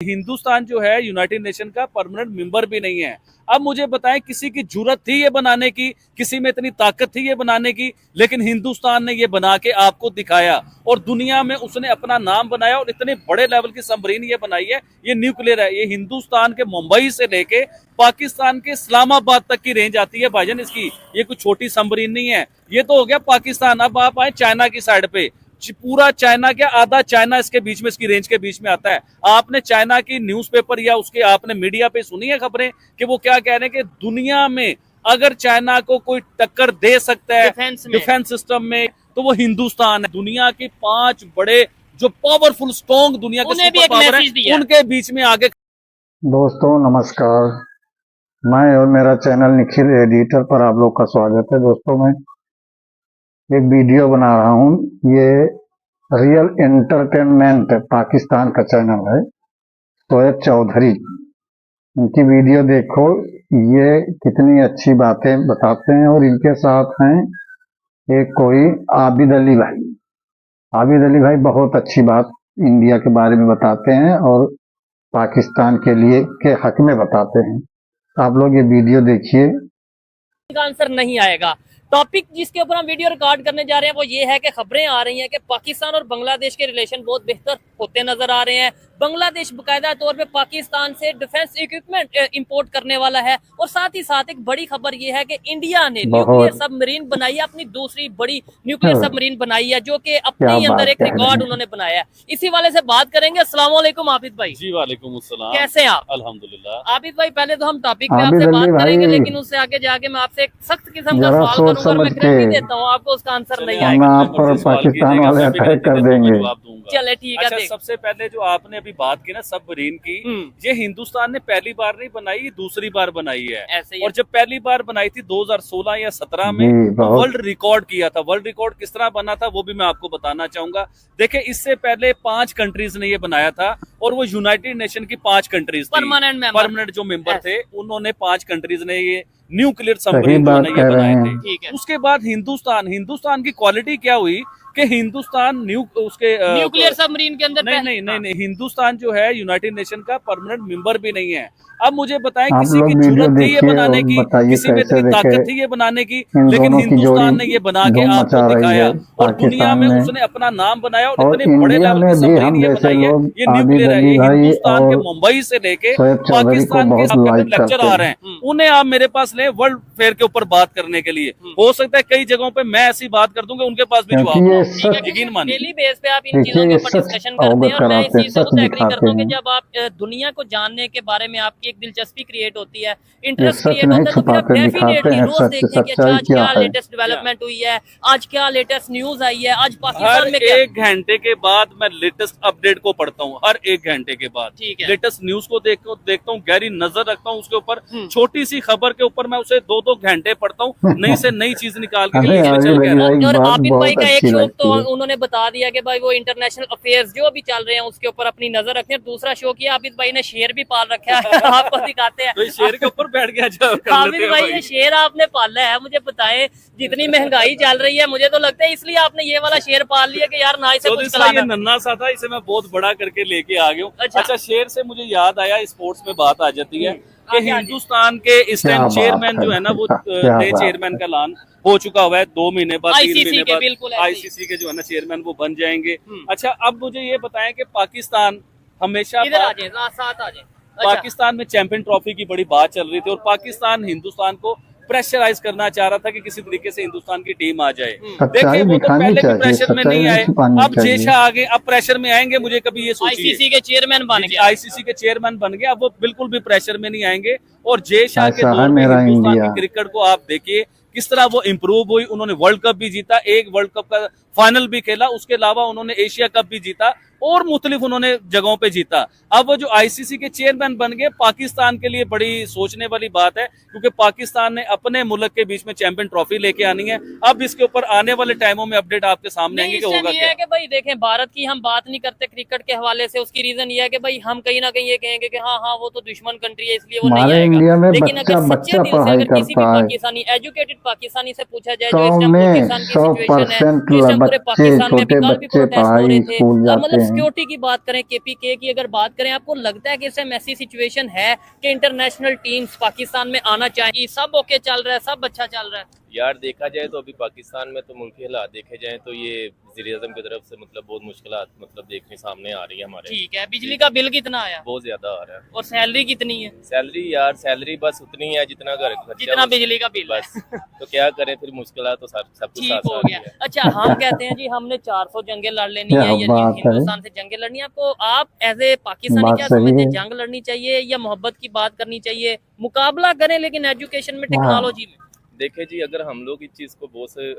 हिंदुस्तान जो है United nation का परमानेंट मेंबर भी नहीं है। अब मुझे बताएं, किसी की जरूरत थी ये बनाने की, किसी में इतनी ताकत थी ये बनाने की, लेकिन हिंदुस्तान ने ये बना के आपको दिखाया और दुनिया में उसने अपना नाम बनाया और इतने बड़े लेवल की सबमरीन ये बनाई है। ये न्यूक्लियर है। ये हिंदुस्तान के मुंबई से लेके पाकिस्तान के इस्लामाबाद तक की रेंज आती है भाईजान इसकी। ये कुछ छोटी सबमरीन नहीं है। ये तो हो गया पाकिस्तान। अब आप आए चाइना की साइड पे। पूरा चाइना क्या, आधा चाइना इसके बीच में, इसकी रेंज के बीच में आता है। आपने चाइना की न्यूज़पेपर या उसके आपने मीडिया पे सुनी है खबरें कि वो क्या कह रहे हैं कि दुनिया में अगर चाइना को कोई टक्कर दे सकता है डिफेंस सिस्टम में तो वो हिंदुस्तान है। दुनिया के 5 बड़े जो पावरफुल स्ट्रॉन्ग दुनिया के सुपर पावर है, उनके बीच में आगे। दोस्तों नमस्कार, मैं और मेरा चैनल निखिल एडिटर पर आप लोग का स्वागत है। दोस्तों मैं एक वीडियो बना रहा हूँ। ये रियल एंटरटेनमेंट पाकिस्तान का चैनल है, शोएब चौधरी। इनकी वीडियो देखो, ये कितनी अच्छी बातें बताते हैं। और इनके साथ हैं एक कोई आबिद अली भाई। आबिद अली भाई बहुत अच्छी बात इंडिया के बारे में बताते हैं और पाकिस्तान के लिए के हक में बताते हैं। आप लोग ये वीडियो देखिए। आंसर नहीं आएगा। टॉपिक जिसके ऊपर हम वीडियो रिकॉर्ड करने जा रहे हैं वो ये है कि खबरें आ रही हैं कि पाकिस्तान और बांग्लादेश के रिलेशन बहुत बेहतर होते नजर आ रहे हैं। बांग्लादेश बाकायदा तौर पे पाकिस्तान से डिफेंस इक्विपमेंट इंपोर्ट करने वाला है। और साथ ही साथ एक बड़ी खबर ये है कि इंडिया ने न्यूक्लियर सबमरीन बनाई है, अपनी दूसरी बड़ी न्यूक्लियर सबमरीन बनाई है, जो कि अपने ही अंदर एक रिकॉर्ड उन्होंने बनाया है। इसी वाले से बात करेंगे। अस्सलाम वालेकुम आबिद भाई। जी वालेकुम अस्सलाम। कैसे हैं आप? अल्हम्दुलिल्लाह। आबिद भाई पहले तो हम टॉपिक पे आपसे बात करेंगे, लेकिन उससे आगे जाके मैं आपसे एक सख्त किस्म का सवाल करूंगा। मैं गारंटी देता हूँ आपको उसका आंसर नहीं आएगा। पाकिस्तान वाले अटैक कर देंगे। चले ठीक है। अच्छा, सबसे पहले जो आपने अभी बात की ना सबमरीन की, ये हिंदुस्तान ने पहली बार नहीं बनाई, दूसरी बार बनाई है। ऐसे और जब पहली बार बनाई थी 2016 या 17 में वर्ल्ड रिकॉर्ड किया था। वर्ल्ड रिकॉर्ड किस तरह बना था वो भी मैं आपको बताना चाहूंगा। देखिए, इससे पहले 5 कंट्रीज ने ये बनाया था और वो यूनाइटेड नेशन की 5 कंट्रीज थी, परमानेंट जो मेंबर थे, उन्होंने 5 कंट्रीज ने ये न्यूक्लियर सबमरीन बनाए थे। उसके बाद हिंदुस्तान की क्वालिटी क्या हुई कि हिंदुस्तान न्यूक्लियर सबमरीन के अंदर नहीं, हिंदुस्तान जो है यूनाइटेड नेशन का परमानेंट मेंबर भी नहीं है। अब मुझे बताएं, किसी की जरूरत थी ये बनाने की, किसी में इतनी ताकत थी ये बनाने की, लेकिन हिंदुस्तान ने ये बना के आपको दिखाया और दुनिया में उसने अपना नाम बनाया और इतने बड़े लेवल की सबमरीन ये बनाई है। ये न्यूक्लियर है। ये हिंदुस्तान के मुंबई से लेके पाकिस्तान के लेक्चर आ रहे हैं, उन्हें आप मेरे पास ले वर्ल्ड फेयर के ऊपर बात करने के लिए। हो सकता है कई जगहों पे मैं ऐसी बात कर दूंगा, उनके पास भी जवाब यकीन मानिए। डेली बेस पे आप इन चीजों के ऊपर डिस्कशन करते हैं और मैं इस चीज से खुद एग्री करता हूं कि जब आप दुनिया को जानने के बारे में आपकी एक दिलचस्पी क्रिएट होती है, इंटरेस्ट क्रिएट होता है, तो फिर आप डेफिनेटली रोज देखते हैं कि अच्छा आज क्या लेटेस्ट डेवलपमेंट हुई है, आज क्या लेटेस्ट न्यूज आई है, आज पाकिस्तान में क्या। 1 घंटे के बाद मैं लेटेस्ट अपडेट को पढ़ता हूँ, हर 1 घंटे के बाद लेटेस्ट न्यूज को देखता हूँ, गहरी नजर रखता हूँ उसके ऊपर। छोटी सी खबर के ऊपर मैं उसे 2-2 घंटे पढ़ता हूँ, नई से नई चीज निकाल के और आबिद भाई का एक शौक तो उन्होंने बता दिया कि भाई वो इंटरनेशनल अफेयर्स जो भी चल रहे हैं उसके ऊपर अपनी नजर रखते हैं। दूसरा शौक ये आबिद भाई ने शेर भी पाल रखा है, आपको दिखाते हैं। तो शेर के ऊपर बैठ गया। आबिद भाई ये शेर आपने पाला है, मुझे बताएं जितनी महंगाई चल रही है, मुझे तो लगता है इसलिए आपने ये वाला शेर पाल लिया कि यार ना इसे कुछ ये नन्हा सा था, इसे मैं बहुत बड़ा करके लेके आ गया हूँ। अच्छा, शेर से मुझे याद आया, स्पोर्ट्स में बात आ जाती है कि हिंदुस्तान के इस टाइम चेयरमैन जो है ना, वो नए चेयरमैन का ऐलान हो चुका हुआ है। 2 महीने बाद 3 महीने बाद आईसीसी के जो है ना चेयरमैन वो बन जाएंगे। अच्छा, अब मुझे ये बताएं कि पाकिस्तान हमेशा पाकिस्तान में चैंपियन ट्रॉफी की बड़ी बात चल रही थी और पाकिस्तान हिंदुस्तान को प्रेशराइज करना चाह रहा था कि किसी तरीके से हिंदुस्तान की टीम आ जाए। देखिए, वो तो पहले भी प्रेशर में नहीं आए, अब जेशा आ गए, अब प्रेशर में आएंगे। मुझे कभी ये सोचिए आईसीसी के चेयरमैन बन गए, आईसीसी के चेयरमैन बन गए, अब वो बिल्कुल भी प्रेशर में नहीं आएंगे। और जेशा के दौर में हिंदुस्तान की क्रिकेट को आप देखिए किस तरह वो इम्प्रूव हुई। उन्होंने वर्ल्ड कप भी जीता, एक वर्ल्ड कप का फाइनल भी खेला, उसके अलावा उन्होंने एशिया कप भी जीता और मुख्तलिफ उन्होंने जगहों पे जीता। अब वो जो आईसीसी के चेयरमैन बन गए, पाकिस्तान के लिए बड़ी सोचने वाली बात है, क्योंकि पाकिस्तान ने अपने मुल्क के बीच में चैंपियन ट्रॉफी लेके आनी है। अब इसके ऊपर आने वाले टाइमों में अपडेट आपके सामने आएंगे कि होगा क्या। कि भाई देखें, भारत की हम बात नहीं करते क्रिकेट के हवाले से, उसकी रीजन ये है कि भाई हम कहीं ना कहीं ये कहेंगे कि हाँ वो तो दुश्मन कंट्री है इसलिए वो नहीं आएगा। लेकिन अगर सच्चे दिल से अगर किसी भी पाकिस्तानी एजुकेटेड पाकिस्तानी से पूछा जाए जो इस टाइम पाकिस्तान की सिचुएशन है, जिस टाइम पूरे पाकिस्तान में भी कल भी प्रोटेस्ट हो रहे थे, मतलब सिक्योरिटी की बात करें, KPK की अगर बात करें, आपको लगता है कि इसमें ऐसी सिचुएशन है कि इंटरनेशनल टीम्स पाकिस्तान में आना चाहिए? सब ओके चल रहा है, सब अच्छा चल रहा है? यार देखा जाए तो अभी पाकिस्तान में तो मुल्की हालात देखे जाए तो ये वज़ीर-ए-आज़म की तरफ से मतलब बहुत मुश्किलात मतलब देखने सामने आ रही है हमारे। ठीक है, बिजली का बिल कितना आया बहुत ज्यादा आ रहा है। और सैलरी कितनी है? सैलरी यार सैलरी बस उतनी है जितना घर खर्चा जितना बिजली का बिल है। बस तो क्या करें फिर मुश्किलात तो सब कुछ ठीक साथ हो साथ गया। ही है। अच्छा, हम कहते हैं जी हमने 400 जंगें लड़ लेनी क्या है या बात है। हिंदुस्तान से जंगें लड़नी है, आपको आप एज ए पाकिस्तानी बात क्या सही समझते हैं? है। जंग लड़नी चाहिए या मोहब्बत की बात करनी चाहिए? मुकाबला करें लेकिन एजुकेशन में, टेक्नोलॉजी में। देखे जी अगर हम लोग इस चीज़ को बहुत से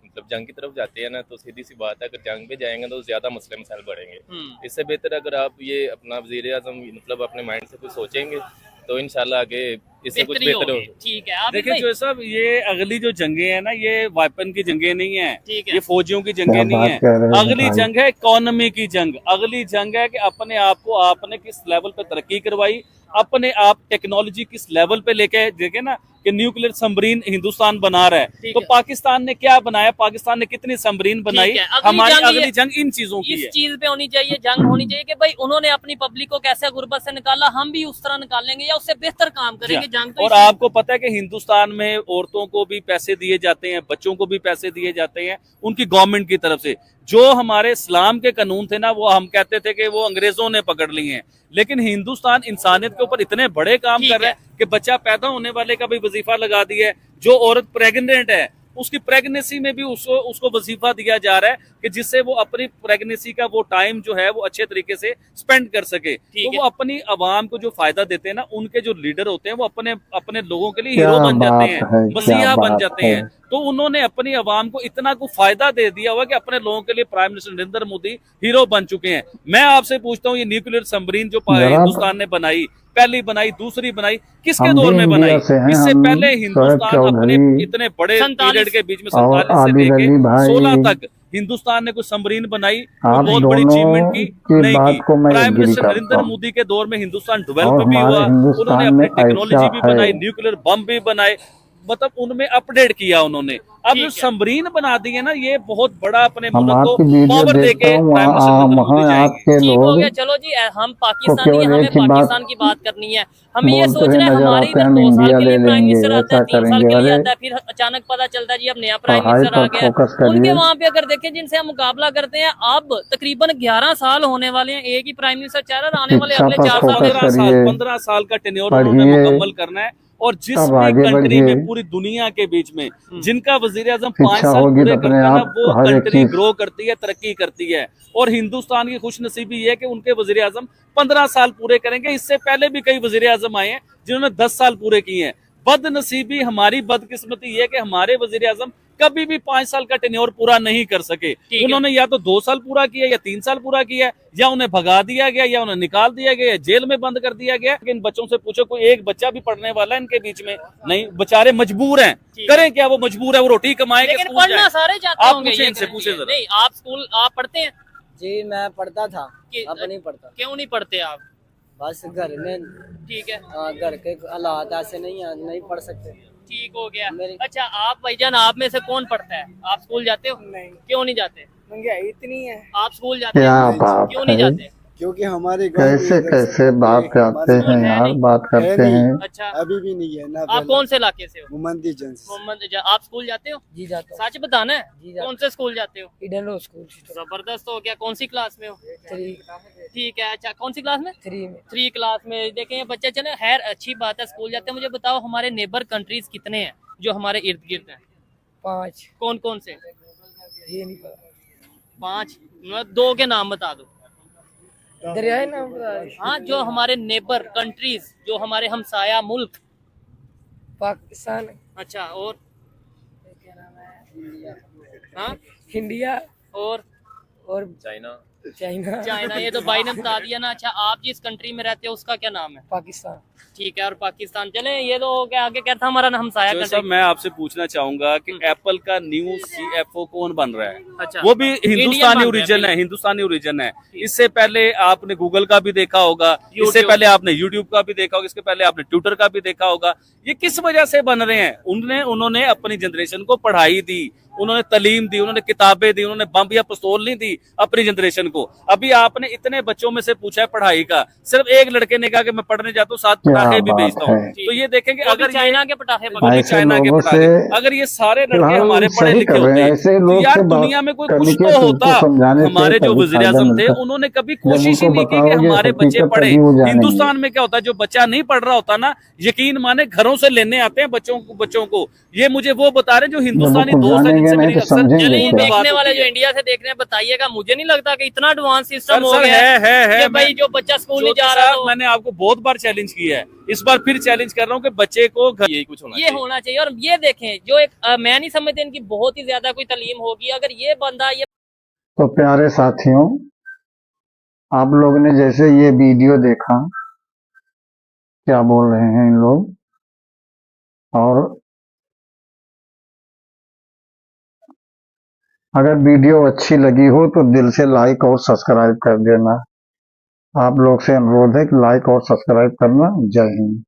मतलब जंग की तरफ जाते हैं ना तो सीधी सी बात है अगर जंग पे जाएंगे तो ज्यादा मसले मसाइल बढ़ेंगे। इससे बेहतर अगर आप ये अपना वज़ीर-ए-आज़म मतलब अपने माइंड से कुछ सोचेंगे तो इंशाल्लाह आगे इससे कुछ बेहतरी बेहतर होगी। होगा। ठीक है, आप देखिए जो साहब, ये अगली जो जंगे हैं ना, ये वेपन की जंगे नहीं है, ठीक है। ये फौजियों की जंगे क्या नहीं बात है। कह रहे हैं अगली भाई। जंग है इकोनॉमी की जंग। अगली जंग है कि अपने आप को आपने किस लेवल पे तरक्की करवाई, अपने आप टेक्नोलॉजी किस लेवल पे लेके देखे ना कि न्यूक्लियर सबमरीन हिंदुस्तान बना रहा है, ठीक तो है। पाकिस्तान ने क्या बनाया, पाकिस्तान ने कितनी सबमरीन बनाई। ठीक है, अगली हमारी जंग अगली ये- जंग इन चीजों की इस है। चीज पे होनी चाहिए, जंग होनी चाहिए कि भाई उन्होंने अपनी पब्लिक को कैसे गुर्बत से निकाला, हम भी उस तरह निकालेंगे या उससे बेहतर काम करेंगे। जंग तो और इसी- आपको पता है कि हिंदुस्तान में औरतों को भी पैसे दिए जाते हैं, बच्चों को भी पैसे दिए जाते हैं उनकी गवर्नमेंट की तरफ से। जो हमारे इस्लाम के कानून थे ना, वो हम कहते थे कि वो अंग्रेजों ने पकड़ लिए हैं, लेकिन हिंदुस्तान इंसानियत के ऊपर इतने बड़े काम ठीक कर रहा है। है कि बच्चा पैदा होने वाले का भी वजीफा लगा दिया है। जो औरत प्रेग्नेंट है उसकी प्रेगनेंसी में भी उसको वजीफा दिया जा रहा है कि जिससे वो अपनी प्रेगनेंसी का वो टाइम जो है वो अच्छे तरीके से स्पेंड कर सके। तो वो अपनी आवाम को जो फायदा देते हैं ना, उनके जो लीडर होते हैं वो अपने अपने लोगों के लिए क्या हीरो बन जाते बात हैं, है, मसीहा क्या बन बात जाते है। हैं। तो उन्होंने अपनी आवाम को इतना को फायदा दे दिया हुआ कि अपने लोगों के लिए prime minister Narendra Modi hero बन चुके हैं। मैं आपसे पूछता हूँ, ये न्यूक्लियर सबमरीन जो हिंदुस्तान ने बनाई, पहली बनाई, दूसरी बनाई, किसके हम दौर भी में इंडिया बनाई? से हैं, इससे हम पहले शोएब हिंदुस्तान अपने चौधरी इतने बड़े 47 पीरियड के बीच में और 47 से आदिल लेके अली भाई, 16 तक हिंदुस्तान ने कुछ सबमरीन बनाई, कोई आप बहुत बड़ी दोनों अचीवमेंट की की नहीं बात की। को मैं प्राइम एग्री मिनिस्टर करता नरेंद्र हूँ। मोदी के दौर में हिंदुस्तान और डेवलप भी हमारे हुआ, हिंदुस्तान उन्होंने में अपनी टेक्नोलॉजी भी ऐसा बनाई, है। न्यूक्लियर बम भी बनाए, मतलब उनमें अपडेट किया उन्होंने। अब जो सबमरीन बना दी है ना, ये बहुत बड़ा अपने हम मुल्क को आपकी वीडियो पावर देखता देके हूँ, प्राइम मिनिस्टर नरेंद्र मोदी वहाँ जाएंगे। आपके ठीक हो लोग गया। चलो जी, हम तो पाकिस्तानी हैं, केवल हमें एक ही बात पाकिस्तान की बात करनी है। हम ये बोलते सोच हुए रहे हैं नजर हमारे आते इधर हैं, हम 2 साल इंडिया के ले लिए प्राइम लेंगे, मिनिस्टर आता है, ऐसा 3 साल करेंगे। के लिए अरे आता है, फिर अचानक पता चलता है जी अब नया प्राइम पढ़ाई मिनिस्टर आ पर गया फोकस है। उनके करिए। वहां पे अगर देखें जिनसे हम मुकाबला करते हैं, अब तकरीबन 11 साल होने वाले हैं, एक ही प्राइम मिनिस्टर चाह रहा है, आने वाले शिक्षा अगले पर 4 साल फोकस 15 साल करिए, 15 साल का टेन्योर उन्होंने पढ़िए, मुकम्मल करना है। और जिस तब भी आगे कंट्री बढ़िए। में पूरी दुनिया के बीच में जिनका वजीर आजम 5 शिक्षा साल होगी पूरे तो अपने करता है ना, आप वो हर एक कंट्री चीज ग्रो करती है, तरक्की करती है। और हिंदुस्तान की खुशनसीबी ये है कि उनके वजीर आजम 15 साल पूरे करेंगे। इससे पहले भी कई वजीर आजम आए हैं जिन्होंने 10 साल पूरे किए हैं। बदनसीबी, हमारी बदकिस्मती ये है कि हमारे वजीर आजम कभी भी 5 साल का टेन्योर पूरा नहीं कर सके। उन्होंने या तो 2 साल पूरा किया या 3 साल पूरा किया, या उन्हें भगा दिया गया, या उन्हें निकाल दिया गया, या जेल में बंद कर दिया गया। इन बच्चों से पूछो, कोई एक बच्चा भी पढ़ने वाला है इनके बीच में? नहीं, बेचारे मजबूर हैं। करें क्या? वो मजबूर है, वो रोटी कमाएंगे, लेकिन स्कूल पढ़ना जाएं। सारे चाहते आप होंगे। पूछें ये इनसे, पूछें जरा। नहीं, आप स्कूल आप पढ़ते हैं? जी मैं पढ़ता था, कि- अब नहीं पढ़ता। क्यों नहीं पढ़ते आप? बस घर में ठीक है, घर के हालात ऐसे नहीं है, नहीं पढ़ सकते। ठीक हो गया। मेरी- अच्छा, आप भाईजान, आप में से कौन पढ़ता है? आप स्कूल जाते हो? नहीं, क्यों नहीं जाते? महंगाई इतनी है आप स्कूल जाते क्या हैं? बात क्यों नहीं है, जाते? क्योंकि हमारे गांव में कैसे इधर कैसे से बात एक करते हमारे- हैं यार, बात करते नहीं। हैं। अच्छा, अभी भी नहीं है ना। आप कौन से इलाके से हो? मोहम्मदी जंस। आप स्कूल जाते हो? जी जाता हूँ। सच बताना है, जी जाता कौन से स्कूल जाते हो? इडन लो स्कूल जबरदस्त हो गया। कौन सी क्लास में हो? 3 ठीक है। अच्छा, कौन सी क्लास में? 3 में। 3 क्लास में। देखें ये बच्चे, चले खैर अच्छी बात है, स्कूल जाते हैं। मुझे बताओ, हमारे नेबर कंट्रीज कितने हैं जो हमारे इर्द गिर्द हैं? 5 कौन कौन से? ये नहीं पता। 5? 2 के नाम बता दो। दरियाई नाम बता रहे। हाँ, जो हमारे नेबर कंट्रीज, जो हमारे हमसाया मुल्क। पाकिस्तान, अच्छा, और? हाँ, इंडिया और चाइना, चाइना, चाइना। ये तो भाई ने बता दिया ना। अच्छा, आप जिस कंट्री में रहते हो उसका क्या नाम है? पाकिस्तान। ठीक है। और पाकिस्तान, चले ये तो क्या आगे कहता हमारा हमसाया जो कंट्री। सब मैं आपसे पूछना चाहूंगा कि एप्पल का न्यू CFO कौन बन रहा है? अच्छा, वो भी हिंदुस्तानी इंडियन बन ओरिजिन रहा है, हिंदुस्तानी ओरिजिन है। इससे पहले आपने गूगल का भी देखा होगा, इससे YouTube। पहले आपने यूट्यूब का भी देखा होगा, इसके पहले आपने ट्विटर का भी देखा होगा। ये किस वजह से बन रहे हैं? उन्होंने अपनी जनरेशन को पढ़ाई दी, उन्होंने तालीम दी, उन्होंने किताबें दी, उन्होंने बम या पिस्तौल नहीं दी अपनी जनरेशन को। अभी आपने इतने बच्चों में से पूछा है पढ़ाई का, सिर्फ एक लड़के ने कहा कि मैं पढ़ने जाता हूँ, 7 क्या पटाखे भी बात बेचता हूँ। है। तो ये देखेंगे वो भी अगर चाइना के पटाखे वो पकड़ भी ऐसे चाइना के लोगों पटाखे, से अगर ये सारे लड़के फिलहाल हमारे पढ़े सही लिखे कर रहे हैं। होते ऐसे तो लोग यार से बात दुनिया में कोई कुछ करनी तो चाहिए, होता। उनको समझाने से हमारे जो कभी वजीर फायदा आजम थे मिलता है। उन्होंने कभी जब कोशिश ही उनको नहीं की कि बताओगे हमारे बच्चे हकीकत पढ़े। तभी वो जानेंगे। हिंदुस्तान में क्या होता है, जो बच्चा नहीं पढ़ रहा होता ना, यकीन माने घरों से लेने आते हैं बच्चों को। ये मुझे वो बता रहे जो जब हिंदुस्तानी वो दोस्त है जानेंगे जिनसे नहीं मेरी तो अक्सर समझेंगे चलिए क्या। बात देखने वाले होती जो है। इंडिया से देख रहे हैं बताइएगा, मुझे नहीं लगता कि इतना एडवांस सिस्टम सर हो सर गया है कि भाई मैं- जो बच्चा स्कूल नहीं ज्योति जा रहा साहब, तो मैंने आपको बहुत बार चैलेंज किया है, इस बार फिर चैलेंज कर रहा हूँ कि बच्चे को यही कुछ होना ये चाहिए। होना चाहिए। और ये देखें जो एक मैं नहीं समझती इनकी बहुत ही ज्यादा कोई तालीम होगी, अगर ये बंदा ये तो प्यारे साथियों, आप लोग ने जैसे ये वीडियो देखा, क्या बोल रहे हैं इन लोग, और अगर वीडियो अच्छी लगी हो तो दिल से लाइक और सब्सक्राइब कर देना। आप लोग से अनुरोध है कि लाइक और सब्सक्राइब करना। जय हिंद।